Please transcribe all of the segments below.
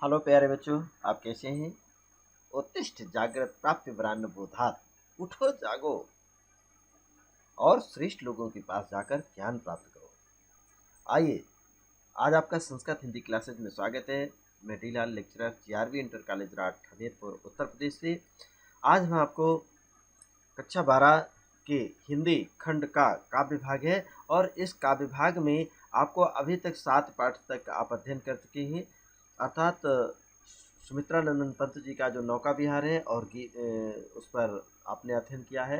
Hello प्यारे बच्चों, आप कैसे हैं? उत्तिष्ठ जागृत प्राप्य वरान्न बोधात। उठो जागो और श्रेष्ठ लोगों के पास जाकर ज्ञान प्राप्त करो। आइए, आज आपका संस्कृत हिंदी क्लासेज में स्वागत है। मैं D Lal, lecturer, GRV inter college Rath, Hamirpur, Uttar Pradesh से। आज हम आपको कक्षा 12 के हिंदी खंड का काव्य भाग है और इस काव्य भाग में आपको अभी तक 7 पाठ तक आप अध्ययन कर चुके हैं, अर्थात सुमित्रा नंदन पंत जी का जो नौका विहार है और उस पर आपने अध्ययन किया है।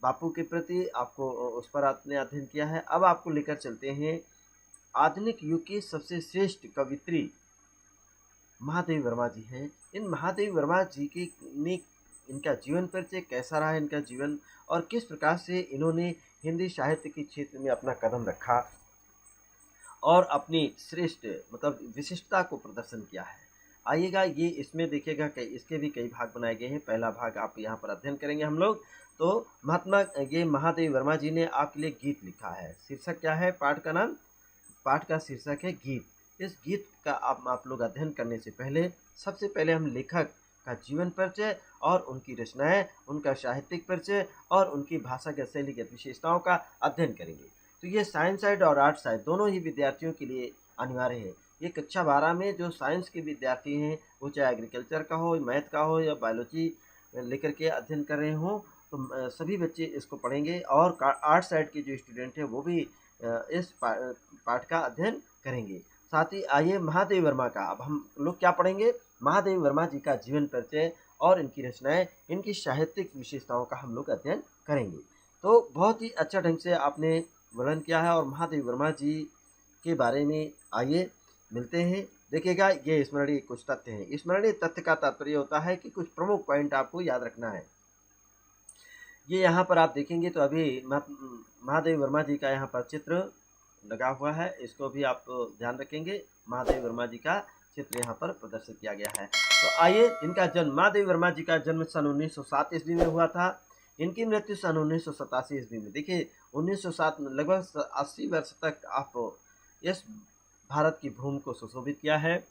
बापू के प्रति आपको उस पर आपने अध्ययन किया है। अब आपको लेकर चलते हैं आधुनिक युग की सबसे श्रेष्ठ कवित्री महादेवी वर्मा जी हैं। इन महादेवी वर्मा जी की ने इनका जीवन परिचय कैसा रहा, इनका जीवन, और किस प्रकार से इन्होंने हिंदी साहित्य के क्षेत्र में अपना कदम रखा और अपनी श्रेष्ठ मतलब विशिष्टता को प्रदर्शन किया है। आइएगा, ये इसमें देखिएगा कि इसके भी कई भाग बनाए गए हैं। पहला भाग आप यहाँ पर अध्ययन करेंगे हम लोग। तो ये महादेवी वर्मा जी ने आपके लिए गीत लिखा है। शीर्षक क्या है पाठ का नाम? पाठ का शीर्षक है गीत। इस गीत का आप लोग अध्ययन करने से पहले सबसे पहले हम लेखक का जीवन परिचय और उनकी रचनाएं, उनका साहित्यिक परिचय और उनकी भाषागत शैलीगत विशेषताओं का अध्ययन करेंगे। तो ये साइंस साइड और आर्ट साइड दोनों ही विद्यार्थियों के लिए अनिवार्य है। ये कक्षा 12 में जो साइंस के विद्यार्थी हैं, वो चाहे एग्रीकल्चर का हो, मैथ का हो या बायोलॉजी लेकर के अध्ययन कर रहे हों, तो सभी बच्चे इसको पढ़ेंगे। और आर्ट साइड के जो स्टूडेंट हैं वो भी इस पाठ का अध्ययन करेंगे। साथ ही आइए महादेवी वर्मा का अब हम लोग क्या पढ़ेंगे? महादेवी वर्मा जी का जीवन परिचय और इनकी रचनाएं, इनकी साहित्यिक विशेषताओं का हम लोग अध्ययन करेंगे। तो बहुत ही अच्छा ढंग से आपने वर्णन किया है और महादेवी वर्मा जी के बारे में आइए मिलते हैं। देखिएगा, ये स्मरणीय कुछ तथ्य हैं। स्मरणीय तथ्य का तात्पर्य होता है कि कुछ प्रमुख पॉइंट आपको याद रखना है। ये यहाँ पर आप देखेंगे तो अभी महादेवी वर्मा जी का यहाँ पर चित्र लगा हुआ है, इसको भी आप ध्यान रखेंगे। महादेवी वर्मा जी का चित्र यहाँ पर प्रदर्शित किया गया है। तो आइए, इनका जन्म, महादेवी वर्मा जी का जन्म सन 1907 ईस्वी में हुआ था। इनकी मृत्यु सन 1987 ईस्वी में। देखिए, 1907 में लगभग 80 वर्ष तक आप इस भारत की भूमि को सुशोभित किया है।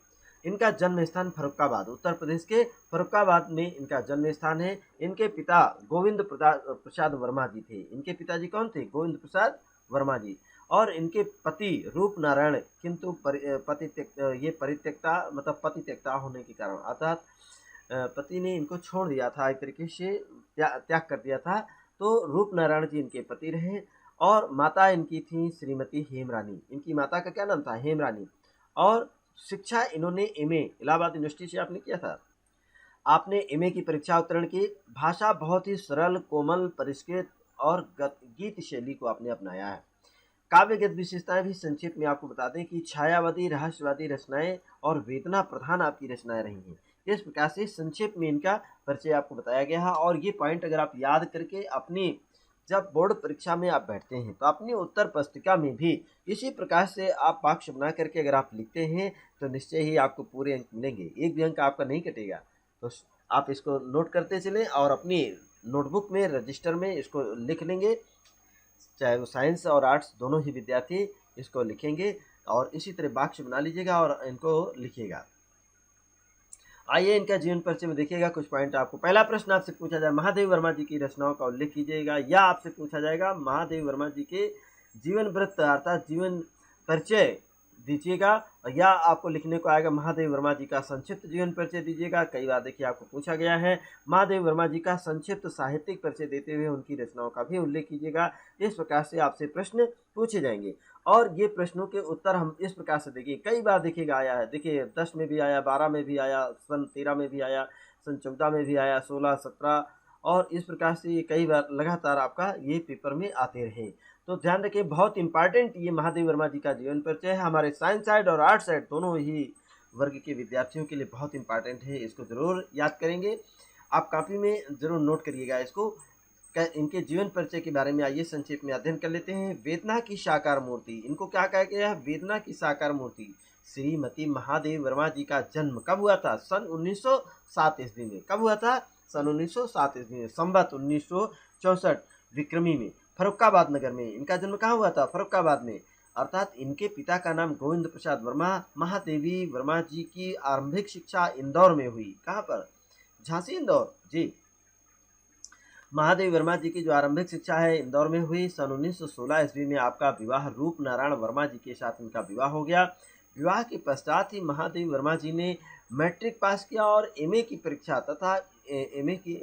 इनका जन्म स्थान फर्रुखाबाद, उत्तर प्रदेश के फर्रुखाबाद में इनका जन्म स्थान है। इनके पिता गोविंद प्रसाद वर्मा जी थे। इनके पिताजी कौन थे? गोविंद प्रसाद वर्मा जी। और इनके पति रूप नारायण, किंतु ये परित्यक्ता मतलब पति त्यक्ता होने के कारण, अर्थात पति ने इनको छोड़ दिया था, एक तरीके से त्याग कर दिया था। तो रूप नारायण जी इनके पति रहे और माता इनकी थी श्रीमती हेमरानी। इनकी माता का क्या नाम था? हेमरानी। और शिक्षा इन्होंने एमए इलाहाबाद यूनिवर्सिटी से आपने किया था। आपने एमए की परीक्षा उत्तीर्ण की। भाषा बहुत ही सरल, कोमल, परिष्कृत और गीत शैली को आपने अपनाया है। काव्यगत विशेषताएं भी संक्षेप में आपको बता दें कि छायावादी, रहस्यवादी रचनाएं और वेदना प्रधान आपकी रचनाएं रही हैं। इस प्रकार से संक्षेप में इनका परिचय आपको बताया गया है। और ये पॉइंट अगर आप याद करके अपनी जब बोर्ड परीक्षा में आप बैठते हैं तो अपनी उत्तर पुस्तिका में भी इसी प्रकार से आप वाक्य बना करके अगर आप लिखते हैं तो निश्चय ही आपको पूरे अंक मिलेंगे, एक भी अंक आपका नहीं कटेगा। तो आप इसको नोट करते चलें और अपनी नोटबुक में, रजिस्टर में इसको लिख लेंगे। चाहे वो साइंस और आर्ट्स दोनों ही विद्यार्थी इसको लिखेंगे और इसी तरह वाक्य बना लीजिएगा और इनको लिखिएगा। आइए, इनका जीवन परिचय में देखिएगा कुछ पॉइंट आपको। पहला प्रश्न आपसे पूछा जाए, महादेवी वर्मा जी की रचनाओं का उल्लेख कीजिएगा, या आपसे पूछा जाएगा महादेवी वर्मा जी के जीवन वृत्त अर्थात जीवन परिचय दीजिएगा, या आपको लिखने को आएगा महादेवी वर्मा जी का संक्षिप्त जीवन परिचय दीजिएगा। कई बार देखिए आपको पूछा गया है महादेवी वर्मा जी का संक्षिप्त साहित्यिक परिचय देते हुए उनकी रचनाओं का भी उल्लेख कीजिएगा। इस प्रकार से आपसे प्रश्न पूछे जाएंगे और ये प्रश्नों के उत्तर हम इस प्रकार से देखिए कई बार देखिएगा आया है। देखिए 10 में भी आया, 12 में भी आया, सन 13 में भी आया, सन 14 में भी आया, 16, 17 और इस प्रकार से ये कई बार लगातार आपका ये पेपर में आते रहे। तो ध्यान रखिए, बहुत इंपॉर्टेंट ये महादेवी वर्मा जी का जीवन परिचय है। हमारे साइंस साइड और आर्ट साइड दोनों ही वर्ग के विद्यार्थियों के लिए बहुत इंपॉर्टेंट है। इसको जरूर याद करेंगे, आप कॉपी में जरूर नोट करिएगा इसको। इनके जीवन परिचय के बारे में आइए संक्षेप में अध्ययन कर लेते हैं। वेदना की साकार मूर्ति, इनको क्या कहा गया है? वेदना की साकार मूर्ति। श्रीमती महादेवी वर्मा जी का जन्म कब हुआ था? सन 1907 ईस्वी में। कब हुआ था? सन 1907 ईस्वी में, संवत 1964 विक्रमी में, फर्रुखाबाद नगर में। इनका जन्म कहाँ हुआ था? फर्रुखाबाद में। अर्थात इनके पिता का नाम गोविंद प्रसाद वर्मा। महादेवी वर्मा जी की आरंभिक शिक्षा इंदौर में हुई। कहाँ पर? झांसी, इंदौर जी। महादेवी वर्मा जी की जो आरंभिक शिक्षा है इंदौर में हुई। सन 1916 ईस्वी में आपका विवाह रूप नारायण वर्मा जी के साथ इनका विवाह हो गया। विवाह के पश्चात ही महादेवी वर्मा जी ने मैट्रिक पास किया और एमए की परीक्षा तथा एमए की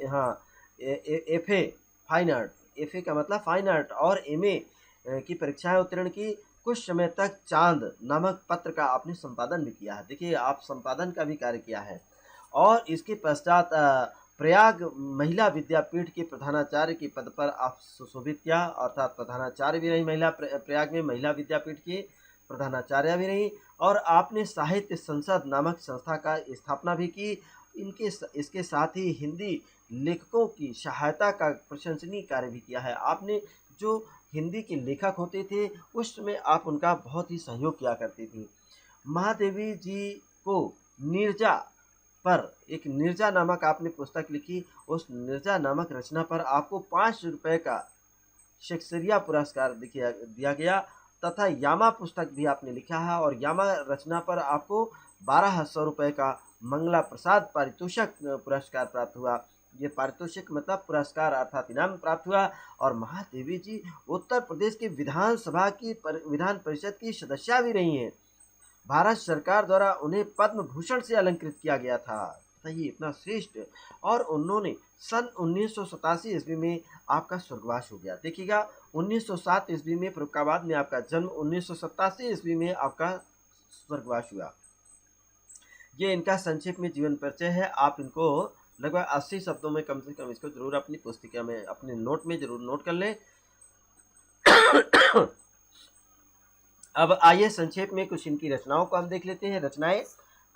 एफए फाइन आर्ट, एफए का मतलब फाइन आर्ट, और एमए की परीक्षाएं उत्तीर्ण की। कुछ समय तक चांद नामक पत्र का आपने संपादन भी किया है। देखिए, आप संपादन का भी कार्य किया है। और इसके पश्चात प्रयाग महिला विद्यापीठ के प्रधानाचार्य के पद पर आप सुशोभित किया, अर्थात प्रधानाचार्य भी रही महिला, प्रयाग में महिला विद्यापीठ की प्रधानाचार्य भी रही। और आपने साहित्य संसद नामक संस्था का स्थापना भी की। इसके साथ ही हिंदी लेखकों की सहायता का प्रशंसनीय कार्य भी किया है। आपने जो हिंदी के लेखक होते थे उस समय आप उनका बहुत ही सहयोग किया करती थी। महादेवी जी को नीरजा पर एक नीरजा नामक आपने पुस्तक लिखी। उस नीरजा नामक रचना पर आपको 5 रुपए का शेक्सपियर पुरस्कार दिया गया तथा यामा पुस्तक भी आपने लिखा है और यामा रचना पर आपको 1200 रुपये का मंगला प्रसाद पारितोषिक पुरस्कार प्राप्त हुआ। ये पारितोषिक मतलब पुरस्कार अर्थात इनाम प्राप्त हुआ। और महादेवी जी उत्तर प्रदेश की विधानसभा की विधान परिषद की सदस्या भी रही हैं। भारत सरकार द्वारा उन्हें पद्म भूषण से अलंकृत किया गया था। बताइए, इतना श्रेष्ठ। और उन्होंने सन 1987 ईस्वी में आपका स्वर्गवास हो गया। देखिएगा, 1907 ईस्वी में फर्रुखाबाद में आपका जन्म, 1987 ईस्वी में आपका स्वर्गवास हुआ। ये इनका संक्षेप में जीवन परिचय है। आप इनको लगभग 80 शब्दों में कम से कम इसको जरूर अपनी पुस्तिका में, अपने नोट में जरूर नोट कर लें। अब आइए संक्षेप में कुछ इनकी रचनाओं को हम देख लेते हैं। रचनाएं,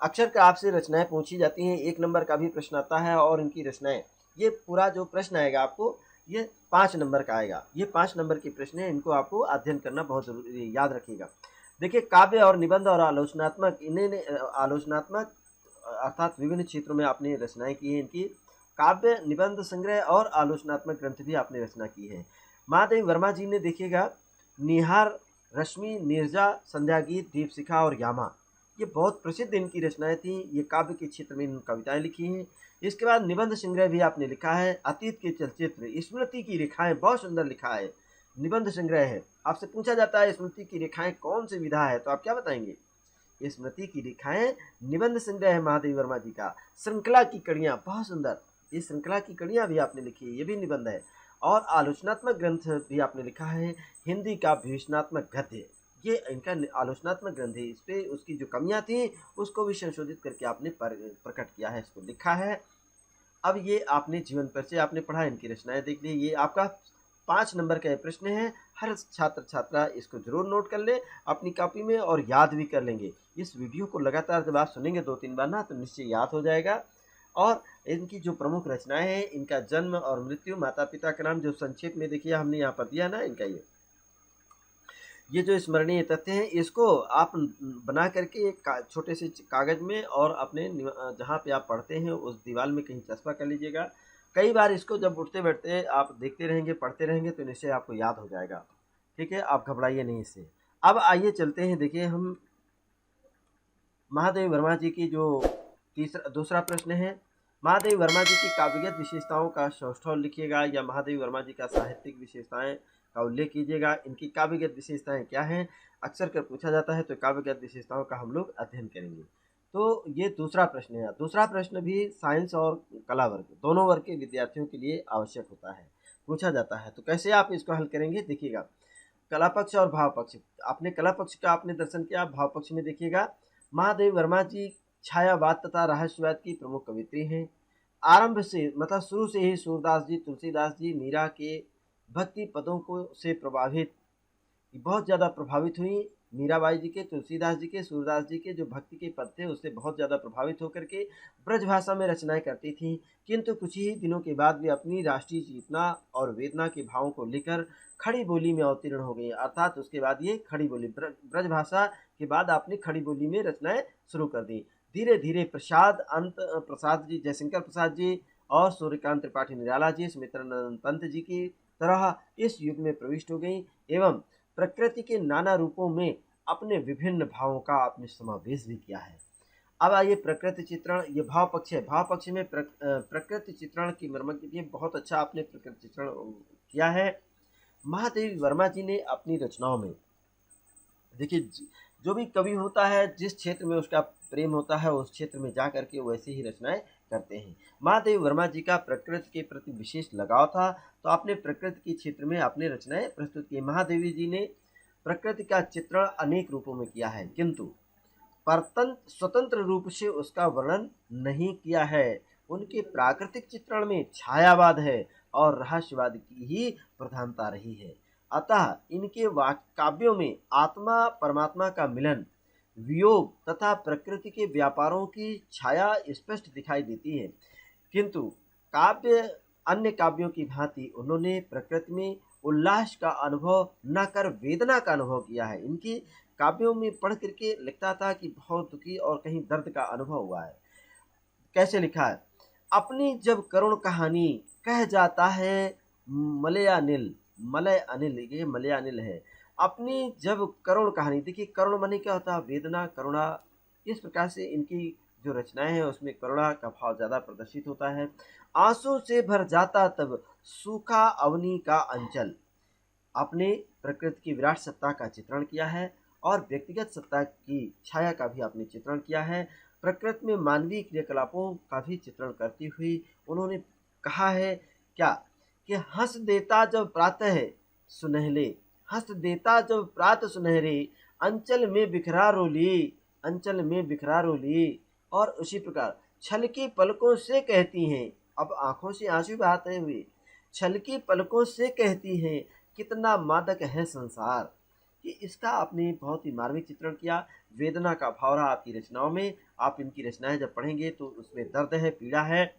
अक्सर का आपसे रचनाएं पूछी जाती हैं। 1 नंबर का भी प्रश्न आता है और इनकी रचनाएं, ये पूरा जो प्रश्न आएगा आपको ये 5 नंबर का आएगा। ये 5 नंबर के प्रश्न है, इनको आपको अध्ययन करना बहुत जरूरी, याद रखिएगा। देखिए, काव्य और निबंध और आलोचनात्मक, इन्हें आलोचनात्मक अर्थात विभिन्न क्षेत्रों में आपने रचनाएं की हैं। इनकी काव्य, निबंध संग्रह और आलोचनात्मक ग्रंथ भी आपने रचना की है। महादेवी वर्मा जी ने देखिएगा निहार, रश्मि, नीरजा, संध्या गीत, दीपशिखा और यामा, ये बहुत प्रसिद्ध इनकी रचनाएं थी। ये काव्य के क्षेत्र में इन कविताएं लिखी हैं। इसके बाद निबंध संग्रह भी आपने लिखा है। अतीत के चलचित्र, स्मृति की रेखाएं, बहुत सुंदर लिखा है। निबंध संग्रह है। आपसे पूछा जाता है स्मृति की रेखाएं कौन सी विधा है, तो आप क्या बताएंगे? ये स्मृति की रेखाएं निबंध संग्रह है महादेवी वर्मा जी का। श्रृंखला की कड़ियां, बहुत सुंदर, ये श्रृंखला की कड़ियां भी आपने लिखी है, ये भी निबंध है। और आलोचनात्मक ग्रंथ भी आपने लिखा है। हिंदी का विवेचनात्मक गद्य, ये इनका आलोचनात्मक ग्रंथ है। इस पे उसकी जो कमियां थी उसको भी संशोधित करके आपने प्रकट किया है, इसको लिखा है। अब ये आपने जीवन परिचय आपने पढ़ा, इनकी रचनाएं देख ली। ये आपका 5 नंबर का प्रश्न है। हर छात्र छात्रा इसको जरूर नोट कर ले अपनी कॉपी में और याद भी कर लेंगे। इस वीडियो को लगातार जब आप सुनेंगे 2-3 बार ना, तो निश्चय याद हो जाएगा। और इनकी जो प्रमुख रचनाएं हैं, इनका जन्म और मृत्यु, माता पिता का नाम जो संक्षेप में देखिए हमने यहाँ पर दिया ना, इनका ये जो स्मरणीय तथ्य हैं, इसको आप बना करके एक छोटे से कागज में और अपने जहाँ पे आप पढ़ते हैं उस दीवार में कहीं चस्पा कर लीजिएगा। कई बार इसको जब उठते बैठते आप देखते रहेंगे, पढ़ते रहेंगे, तो निश्चय आपको याद हो जाएगा। ठीक है, आप घबराइए नहीं इससे। अब आइए चलते हैं, देखिए हम महादेवी वर्मा जी की जो दूसरा प्रश्न है। महादेवी वर्मा जी की काव्यगत विशेषताओं का सौष्ठव लिखिएगा या महादेवी वर्मा जी का साहित्यिक विशेषताएं का उल्लेख कीजिएगा। इनकी काव्यगत विशेषताएं क्या हैं, अक्सर कर पूछा जाता है, तो काव्यगत विशेषताओं का हम लोग अध्ययन करेंगे। तो ये दूसरा प्रश्न है। दूसरा प्रश्न भी साइंस और कला वर्ग, दोनों वर्ग के विद्यार्थियों के लिए आवश्यक होता है, पूछा जाता है। तो कैसे आप इसको हल करेंगे, देखिएगा। कला पक्ष और भाव पक्ष, आपने कला पक्ष का आपने दर्शन किया। भाव पक्ष में देखिएगा, महादेवी वर्मा जी छायावाद तथा रहस्यवाद की प्रमुख कवित्री हैं। आरंभ से मतलब शुरू से ही सूरदास जी, तुलसीदास जी, मीरा के भक्ति पदों को से प्रभावित, बहुत ज़्यादा प्रभावित हुई। मीराबाई जी के, तुलसीदास जी के, सूरदास जी के जो भक्ति के पद थे उससे बहुत ज़्यादा प्रभावित होकर के ब्रज भाषा में रचनाएं करती थीं। किंतु कुछ ही दिनों के बाद वे अपनी राष्ट्रीय चेतना और वेदना के भावों को लेकर खड़ी बोली में अवतीर्ण हो गई। अर्थात उसके बाद ये खड़ी बोली, ब्रज भाषा के बाद आपने खड़ी बोली में रचनाएं शुरू कर दी। धीरे धीरे प्रसाद जी, जयशंकर प्रसाद जी और सूर्यकांत त्रिपाठी निराला जी, सुमित्रानंद पंत जी की तरह इस युग में प्रविष्ट हो गई एवं प्रकृति के नाना रूपों में अपने विभिन्न भावों का आपने समावेश भी किया है। अब आइए प्रकृति चित्रण, ये भाव पक्ष है। भाव पक्ष में प्रकृति चित्रण की मर्मज्ञ के लिए बहुत अच्छा आपने प्रकृति चित्रण किया है। महादेवी वर्मा जी ने अपनी रचनाओं में, देखिए जो भी कवि होता है जिस क्षेत्र में उसका प्रेम होता है उस क्षेत्र में जा करके वैसे ही रचनाएं करते हैं। महादेवी वर्मा जी का प्रकृति के प्रति विशेष लगाव था, तो आपने प्रकृति के क्षेत्र में अपने रचनाएं प्रस्तुत की। महादेवी जी ने प्रकृति का चित्रण अनेक रूपों में किया है, किंतु स्वतंत्र रूप से उसका वर्णन नहीं किया है। उनके प्राकृतिक चित्रण में छायावाद है और रहस्यवाद की ही प्रधानता रही है। अतः इनके काव्यों में आत्मा परमात्मा का मिलन, वियोग तथा प्रकृति के व्यापारों की छाया स्पष्ट दिखाई देती है। किंतु काव्य अन्य काव्यों की भांति उन्होंने प्रकृति में उल्लास का अनुभव न कर वेदना का अनुभव किया है। इनकी काव्यों में पढ़ करके लिखता था कि बहुत दुखी और कहीं दर्द का अनुभव हुआ है। कैसे लिखा है? अपनी जब करुण कहानी कह जाता है मलयानिल, मलय अनिल, ये मलयानिल है। अपनी जब करुण कहानी, देखिए करुण माने क्या होता है? वेदना, करुणा। इस प्रकार से इनकी जो रचनाएं हैं उसमें करुणा का भाव ज्यादा प्रदर्शित होता है। आंसू से भर जाता तब सूखा अवनी का अंचल। आपने प्रकृति की विराट सत्ता का चित्रण किया है और व्यक्तिगत सत्ता की छाया का भी आपने चित्रण किया है। प्रकृति में मानवीय क्रियाकलापों का भी चित्रण करती हुई उन्होंने कहा है क्या कि हंस देता जब प्रातः है सुनहले, हंस देता जब प्रातः सुनहरे, अंचल में बिखरा रोली, अंचल में बिखरा रोली। और उसी प्रकार छलकी पलकों से कहती हैं, अब आंखों से आंसू बहाते हुए छलकी पलकों से कहती हैं कितना मादक है संसार। कि इसका आपने बहुत ही मार्मिक चित्रण किया। वेदना का भाव रहा आपकी रचनाओं में। आप इनकी रचनाएं जब पढ़ेंगे तो उसमें दर्द है, पीड़ा है।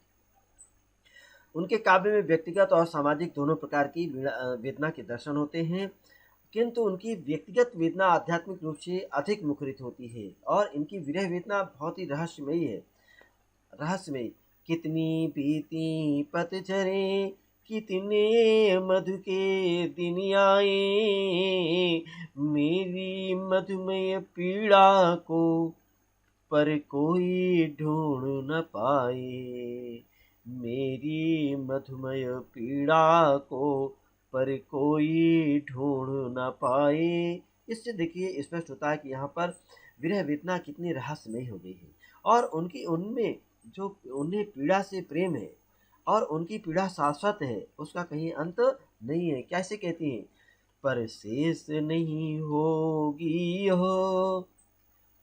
उनके काव्य में व्यक्तिगत और सामाजिक दोनों प्रकार की वेदना के दर्शन होते हैं, किंतु उनकी व्यक्तिगत वेदना आध्यात्मिक रूप से अधिक मुखरित होती है और इनकी विरह वेदना बहुत ही रहस्यमयी है। रहस्यमयी कितनी बीती पतझरे, कितने मधु के दिन आए, मेरी मधुमय पीड़ा को पर कोई ढूंढ न पाए, मेरी मधुमय पीड़ा को पर कोई ढूंढ न पाए। इससे देखिए स्पष्ट होता है कि यहाँ पर विरह वेदना कितनी रहस्यमयी हो गई है और उनमें जो उन्हें पीड़ा से प्रेम है और उनकी पीड़ा शाश्वत है, उसका कहीं अंत नहीं है। कैसे कहती हैं? पर शेष नहीं होगी यह,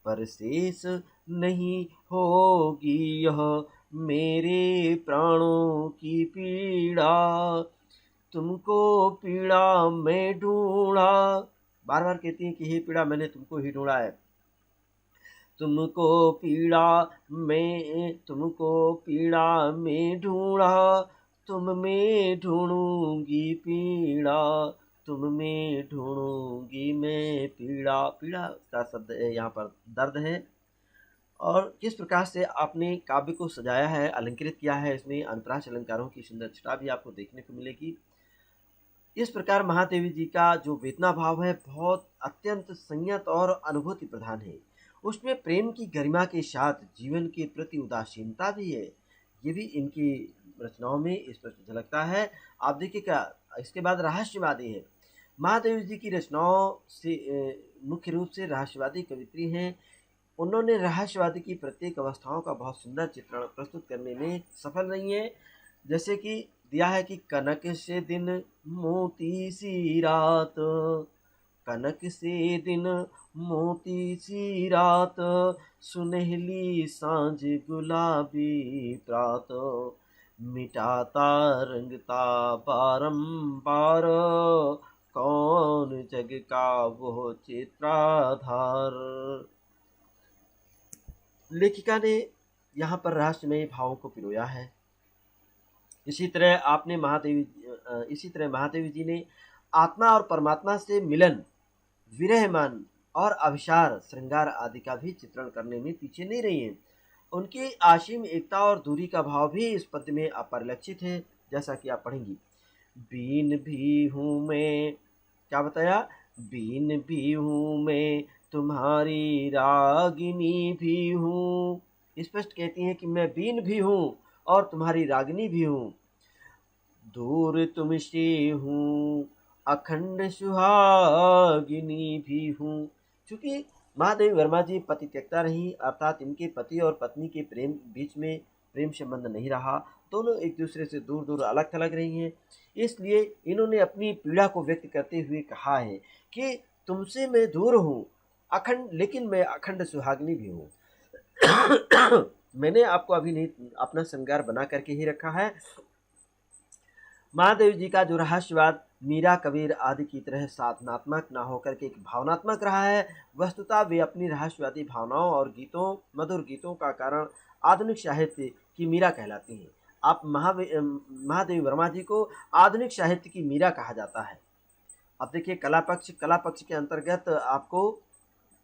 पर शेष नहीं होगी यह मेरे प्राणों की पीड़ा, तुमको पीड़ा मैं ढूंढा। बार बार कहती हैं कि हे पीड़ा मैंने तुमको ही ढूंढा है। तुमको पीड़ा में ढूंढा, तुम में ढूंढूंगी पीड़ा, तुम में ढूंढूंगी मैं पीड़ा। पीड़ा का शब्द यहाँ पर दर्द है। और किस प्रकार से आपने काव्य को सजाया है, अलंकृत किया है, इसमें अंतराक्ष अलंकारों की सुंदर छटा भी आपको देखने को मिलेगी। इस प्रकार महादेवी जी का जो वेदना भाव है बहुत अत्यंत संयत और अनुभूति प्रधान है। उसमें प्रेम की गरिमा के साथ जीवन के प्रति उदासीनता भी है। ये भी इनकी रचनाओं में स्पष्ट झलकता है। आप देखिए क्या इसके बाद रहस्यवादी है। महादेवी जी की रचनाओं से मुख्य रूप से रहस्यवादी कवित्री हैं। उन्होंने रहस्यवादी की प्रत्येक अवस्थाओं का बहुत सुंदर चित्रण प्रस्तुत करने में सफल रही हैं। जैसे कि दिया है कि कनक से दिन मोती सी रात, कनक से दिन मोती सी रात, सुनहली सांझ गुलाबी प्रात, मिटाता रंगता बारंबार, कौन जग का वो चित्राधार। लेखिका ने यहाँ पर रहस्यमय भावों को पिरोया है। इसी तरह महादेवी जी ने आत्मा और परमात्मा से मिलन, विरहमान और अभिसार, श्रृंगार आदि का भी चित्रण करने में पीछे नहीं रही हैं। उनकी असीम एकता और दूरी का भाव भी इस पद्य में अपरिलक्षित है, जैसा कि आप पढ़ेंगी। बीन भी हूँ मैं, क्या बताया? बीन भी हूँ मैं, तुम्हारी रागिनी भी हूँ। स्पष्ट कहती हैं कि मैं बीन भी हूँ और तुम्हारी रागिनी भी हूँ। दूर तुमसे हूँ, अखंड सुहागिनी भी हूँ। चूंकि महादेवी वर्मा जी पति त्यक्ता रही, अर्थात इनके पति और पत्नी के प्रेम बीच में प्रेम संबंध नहीं रहा, दोनों एक दूसरे से दूर दूर अलग थलग रही हैं। इसलिए इन्होंने अपनी पीड़ा को व्यक्त करते हुए कहा है कि तुमसे मैं दूर हूँ अखंड, लेकिन मैं अखंड सुहागिनी भी हूँ। मैंने आपको अभी नहीं अपना श्रृंगार बना करके ही रखा है। महादेव जी का जो रहस्यवाद मीरा, कबीर आदि की तरह साधनात्मक ना होकर के एक भावनात्मक रहा है। वस्तुतः वे अपनी रहस्यवादी भावनाओं और गीतों, मधुर गीतों का कारण आधुनिक साहित्य की मीरा कहलाती हैं। आप महादेवी वर्मा जी को आधुनिक साहित्य की मीरा कहा जाता है। अब देखिए कला पक्ष के अंतर्गत आपको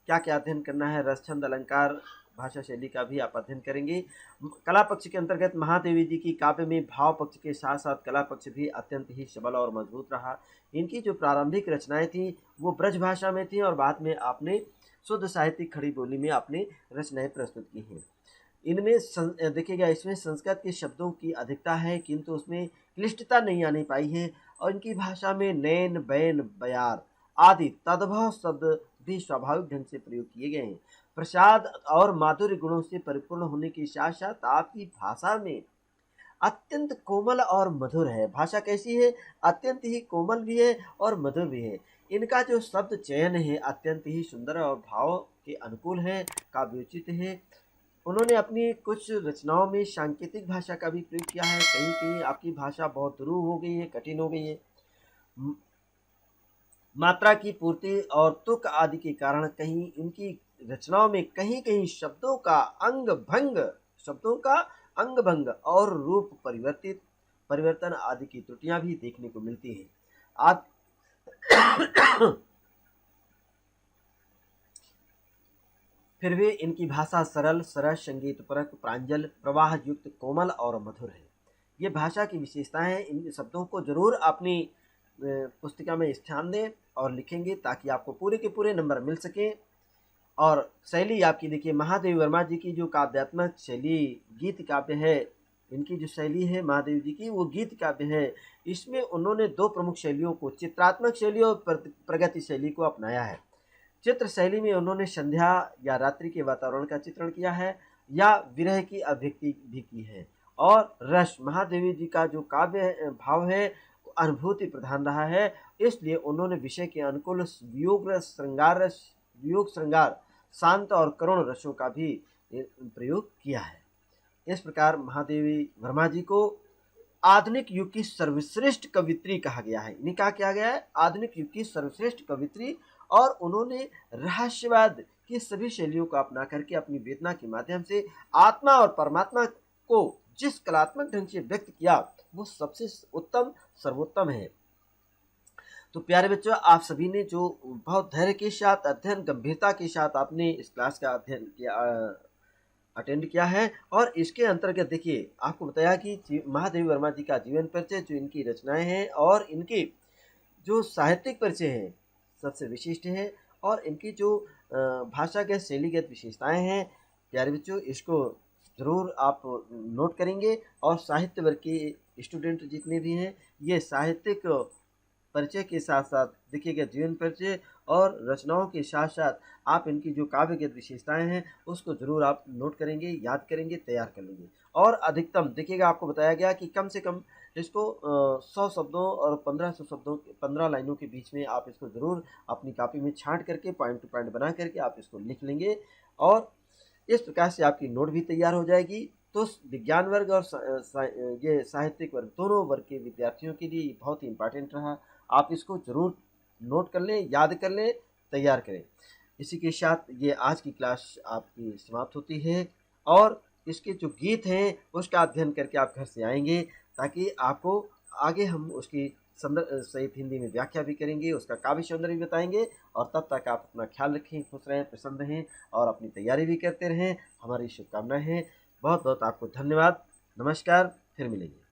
क्या क्या अध्ययन करना है। रस, छंद, अलंकार, भाषा शैली का भी आप अध्ययन करेंगे। कला पक्ष के अंतर्गत महादेवी जी की काव्य में भाव पक्ष के साथ साथ कला पक्ष भी अत्यंत ही सबल और मजबूत रहा। इनकी जो प्रारंभिक रचनाएं थी वो ब्रज भाषा में थी और बाद में आपने शुद्ध साहित्यिक खड़ी बोली में आपने रचनाएं प्रस्तुत की हैं। इनमें देखिएगा, इसमें संस्कृत के शब्दों की अधिकता है किंतु उसमें क्लिष्टता नहीं आने पाई है और इनकी भाषा में नैन, बैन, बयार आदि तद्भव शब्द भी स्वाभाविक ढंग से प्रयोग किए गए हैं। प्रसाद और माधुर्य गुणों से परिपूर्ण होने के साथ साथ आपकी भाषा में अत्यंत कोमल और मधुर है। भाषा कैसी है? अत्यंत ही कोमल भी है और मधुर भी है। इनका जो शब्द चयन है अत्यंत ही सुंदर और भाव के अनुकूल है, काव्योचित है। उन्होंने अपनी कुछ रचनाओं में सांकेतिक भाषा का भी प्रयोग किया है। कहीं कहीं आपकी भाषा बहुत ध्रुव हो गई है, कठिन हो गई है। मात्रा की पूर्ति और तुक आदि के कारण कहीं इनकी रचनाओं में कहीं कहीं शब्दों का अंग भंग और रूप परिवर्तन आदि की त्रुटियां भी देखने को मिलती हैं। आप फिर भी इनकी भाषा सरल, सरस, संगीतपरक, प्रांजल, प्रवाह युक्त, कोमल और मधुर है। ये भाषा की विशेषताएं हैं। इन शब्दों को जरूर अपनी पुस्तिका में स्थान दें और लिखेंगे ताकि आपको पूरे के पूरे नंबर मिल सकें। और शैली आपकी देखिए, महादेवी वर्मा जी की जो काव्यात्मक शैली गीत काव्य है, इनकी जो शैली है महादेवी जी की वो गीत काव्य है। इसमें उन्होंने दो प्रमुख शैलियों को, चित्रात्मक शैली और प्रगति शैली को अपनाया है। चित्र शैली में उन्होंने संध्या या रात्रि के वातावरण का चित्रण किया है या विरह की अभिव्यक्ति भी की है। और रस, महादेवी जी का जो काव्य भाव है अनुभूति प्रधान रहा है, इसलिए उन्होंने विषय के अनुकूल वियोग श्रृंगार, शांत और करुण रसों का भी प्रयोग किया है। इस प्रकार महादेवी वर्मा जी को आधुनिक युग की सर्वश्रेष्ठ कवित्री कहा गया है। इन्हें कहा किया गया है आधुनिक युग की सर्वश्रेष्ठ कवित्री। और उन्होंने रहस्यवाद की सभी शैलियों को अपना करके अपनी वेदना के माध्यम से आत्मा और परमात्मा को जिस कलात्मक ढंग से व्यक्त किया वो सबसे उत्तम, सर्वोत्तम है। तो प्यारे बच्चों, आप सभी ने जो बहुत धैर्य के साथ, अध्ययन गंभीरता के साथ आपने इस क्लास का अध्ययन किया, अटेंड किया है। और इसके अंतर्गत देखिए आपको बताया कि महादेवी वर्मा जी का जीवन परिचय, जो इनकी रचनाएं हैं और इनके जो साहित्यिक परिचय हैं सबसे विशिष्ट है। और इनकी जो भाषागत शैलीगत विशेषताएं हैं प्यारे बच्चों, इसको ज़रूर आप नोट करेंगे। और साहित्य वर्ग के स्टूडेंट जितने भी हैं ये साहित्यिक परिचय के साथ साथ देखिएगा जीवन परिचय और रचनाओं के साथ साथ आप इनकी जो काव्यगत विशेषताएं हैं उसको जरूर आप नोट करेंगे, याद करेंगे, तैयार कर लेंगे। और अधिकतम देखिएगा आपको बताया गया कि कम से कम इसको 100 शब्दों और 1500 शब्दों, 15 लाइनों के बीच में आप इसको ज़रूर अपनी कॉपी में छांट करके पॉइंट टू पॉइंट बना करके आप इसको लिख लेंगे। और इस प्रकार से आपकी नोट भी तैयार हो जाएगी। तो विज्ञान वर्ग और ये साहित्यिक वर्ग, दोनों वर्ग के विद्यार्थियों के लिए बहुत ही इम्पोर्टेंट रहा। आप इसको ज़रूर नोट कर लें, याद कर लें, तैयार करें। इसी के साथ ये आज की क्लास आपकी समाप्त होती है। और इसके जो गीत हैं उसका अध्ययन करके आप घर से आएंगे ताकि आपको आगे हम उसकी सहित हिंदी में व्याख्या भी करेंगे, उसका काव्य सौंदर्य भी बताएंगे। और तब तक आप अपना ख्याल रखें, खुश रहें, प्रसन्न रहें और अपनी तैयारी भी करते रहें। हमारी शुभकामनाएं हैं। बहुत बहुत आपको धन्यवाद। नमस्कार, फिर मिलेंगे।